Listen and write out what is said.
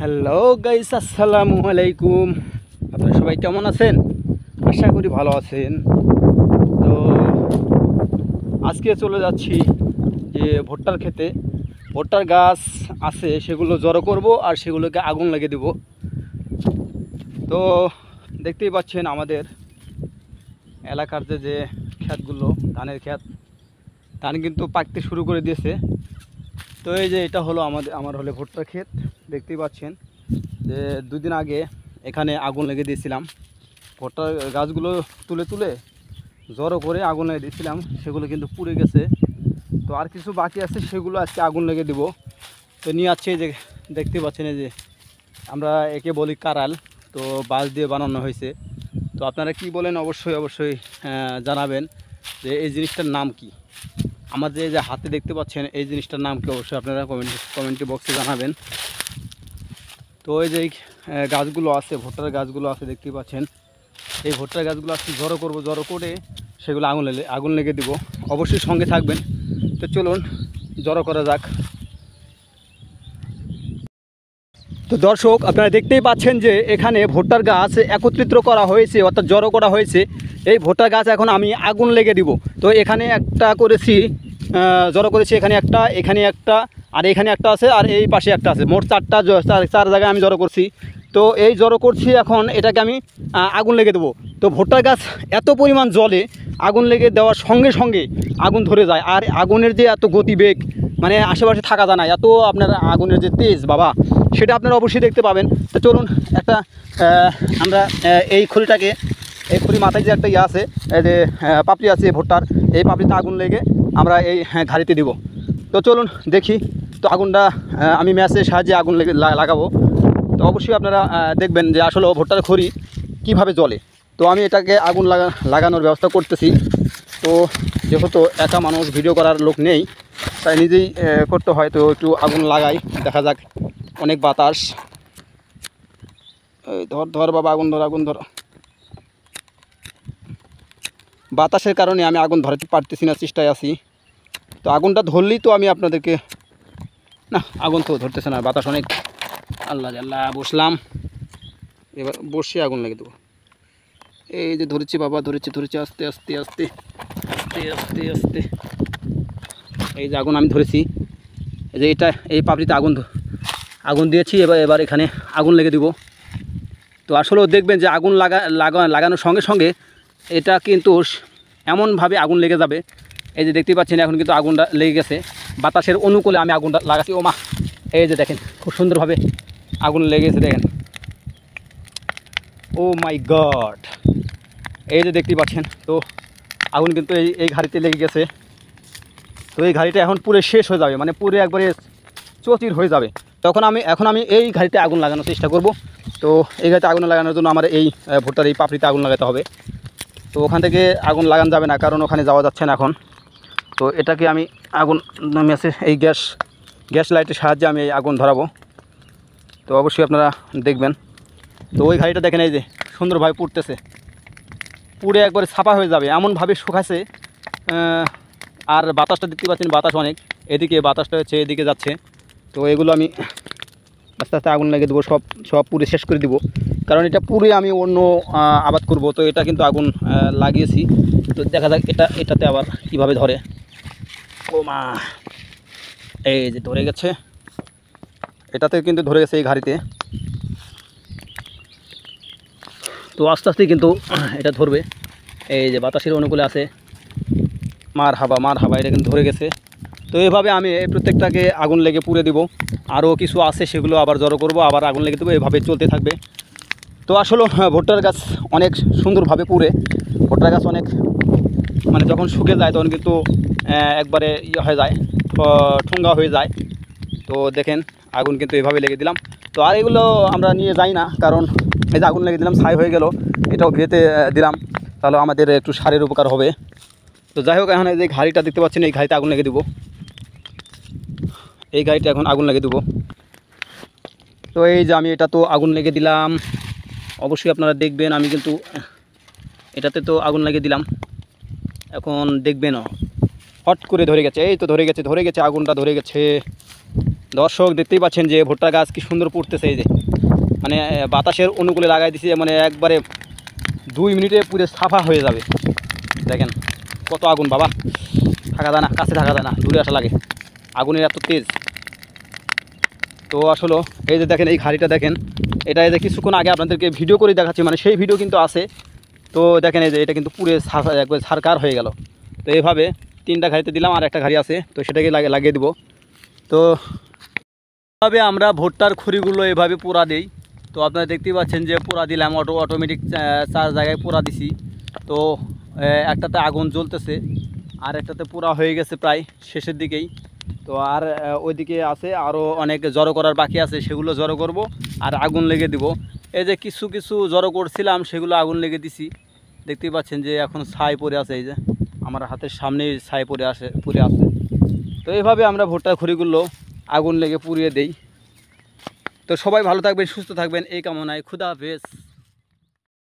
Hello guys, আসসালামু আলাইকুম। আপনারা সবাই কেমন আছেন? আশা করি ভালো আছেন। তো আজকে চলে যাচ্ছি যে ভুট্টার খেতে। ভুট্টার গাছ আছে, সেগুলো জড়ো করব আর সেগুলোকে আগুন লাগিয়ে দেব। তো দেখতেই পাচ্ছেন আমাদের এলাকার যে ক্ষেতগুলো, ধানের ক্ষেত, ধান কিন্তু পাকতে শুরু করে দিয়েছে। তো এই যে এটা হলো আমার হলে ভুট্টার ক্ষেত। দেখতেই পাচ্ছেন যে দুদিন আগে এখানে আগুন লেগে দিয়েছিলাম। ভুট্টার গাছগুলো তুলে তুলে জড়ো করে আগুন লেগে দিয়েছিলাম, সেগুলো কিন্তু পুড়ে গেছে। তো আর কিছু বাকি আছে, সেগুলো আজকে আগুন লেগে দিব। তো নিয়ে আসছে যে দেখতে পাচ্ছেন, এই যে আমরা একে বলি কারাল। তো বাঁশ দিয়ে বানানো হয়েছে। তো আপনারা কি বলেন অবশ্যই অবশ্যই জানাবেন যে এই জিনিসটার নাম কি। আমার যে হাতে দেখতে পাচ্ছেন এই জিনিসটার নাম কি, অবশ্যই আপনারা কমেন্ট বক্সে জানাবেন। তো এই যে গাছগুলো আছে, ভুট্টার গাছগুলো আছে দেখতে পাচ্ছেন, এই ভুট্টার গাছগুলো আজকে জড়ো করব, জড়ো করে সেগুলো আগুন লেগে দিব। অবশ্যই সঙ্গে থাকবেন। তো চলুন জড়ো করা যাক। তো দর্শক, আপনারা দেখতেই পাচ্ছেন যে এখানে ভুট্টার গাছ একত্রিত করা হয়েছে, অর্থাৎ জড়ো করা হয়েছে। এই ভুট্টার গাছ এখন আমি আগুন লেগে দিব। তো এখানে একটা করেছি, জড়ো করেছি, এখানে একটা আর এখানে একটা আছে, আর এই পাশে একটা আছে। মোট চার জায়গায় আমি জড়ো করছি। তো এই জড়ো করছি, এখন এটাকে আমি আগুন লেগে দেবো। তো ভুট্টার গাছ এত পরিমাণ জলে, আগুন লেগে দেওয়ার সঙ্গে সঙ্গে আগুন ধরে যায়। আর আগুনের যে এত গতিবেগ, মানে আশেপাশে থাকা যায় না, এত আপনার আগুনের যে তেজ বাবা, সেটা আপনারা অবশ্যই দেখতে পাবেন। তো চলুন একটা আমরা এই খড়িটাকে, এই খড়ি মাথায় যে একটা ইয়ে আছে, এই যে পাপড়ি আছে ভুট্টার, এই পাপড়িতে আগুন লেগে আমরা এই ঘাড়িতে দিব। তো চলুন দেখি। তো আগুনটা আমি ম্যাচের সাহায্যে আগুন লাগাবো। তো অবশ্যই আপনারা দেখবেন যে আসলে ভুট্টার খড়ি কীভাবে জ্বলে। তো আমি এটাকে আগুন লাগানোর ব্যবস্থা করতেছি। তো যেহেতু একা মানুষ, ভিডিও করার লোক নেই, তাই নিজেই করতে হয়। তো একটু আগুন লাগাই, দেখা যাক। অনেক বাতাস, এই ধর বাবা, আগুন ধর। বাতাসের কারণে আমি আগুন ধরাতে পারতেছি না, চেষ্টায় আছি। তো আগুনটা ধরলেই তো আমি আপনাদেরকে, না আগুন তো ধরতেছে না, বাতাস অনেক। আল্লাহ আল্লাহ, বসলাম, এবার বসে আগুন লাগিয়ে দেবো। এই যে ধরেছি বাবা, ধরেছি আস্তে আস্তে আস্তে আস্তে আস্তে আস্তে। এই যে আগুন আমি ধরেছি, এই যে এই পাপড়িতে আগুন দিয়েছি। এবার এখানে আগুন লেগে দিব। তো আসলেও দেখবেন যে আগুন লাগানোর সঙ্গে সঙ্গে এটা কিন্তু এমনভাবে আগুন লেগে যাবে। এই যে দেখতে পাচ্ছেন, এখন কিন্তু আগুনটা লেগে গেছে। বাতাসের অনুকূলে আমি আগুনটা লাগাচ্ছি। ও মা, এই যে দেখেন খুব সুন্দরভাবে আগুন লেগেছে, দেখেন। ও মাই গড, এই যে দেখতে পাচ্ছেন। তো আগুন কিন্তু এই ঘাড়িতে লেগে গেছে। তো এই ঘাড়িটা এখন পুরো শেষ হয়ে যাবে, মানে পুরো একবারে চচির হয়ে যাবে। এখন আমি এই ঘাড়িতে আগুন লাগানোর চেষ্টা করব। তো এই ঘাড়িতে আগুন লাগানোর জন্য আমার এই ভুট্টার এই পাপড়িতে আগুন লাগাতে হবে। তো ওখান থেকে আগুন লাগানো যাবে না, কারণ ওখানে যাওয়া যাচ্ছে না এখন। তো এটাকে আমি আগুন মেসে এই গ্যাস লাইটের সাহায্যে আমি এই আগুন ধরাবো। তো অবশ্যই আপনারা দেখবেন। তো ওই ঘাড়িটা দেখেন, এই যে সুন্দরভাবে পুড়তেছে, পুড়ে একবারে ছাপা হয়ে যাবে, এমনভাবে শুকাছে। আর বাতাসটা দেখতে পাচ্ছেন, বাতাস অনেক, এদিকে বাতাসটা হচ্ছে এদিকে যাচ্ছে। তো এগুলো আমি আস্তে আস্তে আগুন লাগিয়ে দেবো, সব পুড়ে শেষ করে দিব। কারণ এটা পুড়ে আমি অন্য আবাদ করব। তো এটা কিন্তু আগুন লাগিয়েছি। তো দেখা যাক এটাতে আবার কিভাবে ধরে। ও মা, এই যে ধরে গেছে, এটাতে কিন্তু ধরে গেছে এই ঘাড়িতে। তো আস্তে আস্তে কিন্তু এটা ধরবে। এই যে বাতাসের অনুকূলে আছে, মার হাবা, এটা কিন্তু ধরে গেছে। তো এভাবে আমি এই প্রত্যেকটাকে আগুন লেগে পুড়ে দিব। আরও কিছু আছে, সেগুলো আবার জড়ো করব, আবার আগুন লেগে দেবো, এভাবে চলতে থাকবে। তো আসলে ভুট্টার গাছ অনেক সুন্দরভাবে পুড়ে। ভুট্টার গাছ অনেক, মানে যখন শুকে যায় তখন কিন্তু একবারে ইয়ে হয়ে যায়, ঠুঙ্গা হয়ে যায়। তো দেখেন আগুন কিন্তু এভাবে লেগে দিলাম। তো আর এগুলো আমরা নিয়ে যাই না, কারণ এই যে আগুন লেগে দিলাম, ছাই হয়ে গেল, এটাও ভিজেতে দিলাম, তাহলে আমাদের একটু সারের উপকার হবে। তো যাই হোক, এখন এই যে ঘাড়িটা দেখতে পাচ্ছেন, এই ঘাড়িতে আগুন লেগে দেবো। এই গাড়িটা এখন আগুন লাগিয়ে দেবো। তো এই যে আমি এটা তো আগুন লেগে দিলাম, অবশ্যই আপনারা দেখবেন। আমি কিন্তু এটাতে তো আগুন লাগিয়ে দিলাম, এখন দেখবেন হট করে ধরে গেছে। এই তো ধরে গেছে, আগুনটা ধরে গেছে। দর্শক দেখতেই পাচ্ছেন যে ভুট্টা গাছ কি সুন্দর পড়তেছে, এই যে মানে বাতাসের অনুকূলে লাগাই দিছি, মানে একবারে 2 মিনিটে পুরো সাফা হয়ে যাবে। দেখেন কত আগুন বাবা, থাকা যায় না, কাছে থাকা যায় না, দূরে আসা লাগে, আগুনের এত তেজ। তো আসলে এই যে দেখেন এই ঘাড়িটা দেখেন, এটা এই যে কিছুক্ষণ আগে আপনাদেরকে ভিডিও করে দেখাচ্ছি, মানে সেই ভিডিও কিন্তু আছে। তো দেখেন এই যে এটা কিন্তু পুরো একবার ছারকার হয়ে গেল। তো এইভাবে 3টা ঘাড়িতে দিলাম, আর একটা ঘাড়ি আছে, তো সেটাকে লাগিয়ে দিব। তো এভাবে আমরা ভুট্টার খড়িগুলো এভাবে পোড়া দেই। তো আপনারা দেখতেই পাচ্ছেন যে পোড়া দিলাম, অটোমেটিক 4 জায়গায় পোড়া দিছি। তো একটাতে আগুন জ্বলতেছে, আর একটাতে পোড়া হয়ে গেছে প্রায় শেষের দিকেই। তো আর ওইদিকে আছে আরও অনেক জড়ো করার বাকি আছে, সেগুলো জড়ো করব আর আগুন লেগে দিব। এই যে কিছু কিছু জড়ো করছিলাম সেগুলো আগুন লেগে দিছি। দেখতেই পাচ্ছেন যে এখন ছাই পড়ে আছে, এই যে আমার হাতের সামনেই ছাই পড়ে আছে। তো এইভাবে আমরা ভুট্টার খড়িগুলো আগুন লেগে পুড়িয়ে দেই। তো সবাই ভালো থাকবেন, সুস্থ থাকবেন এই কামনায়। খুদা হাফেজ।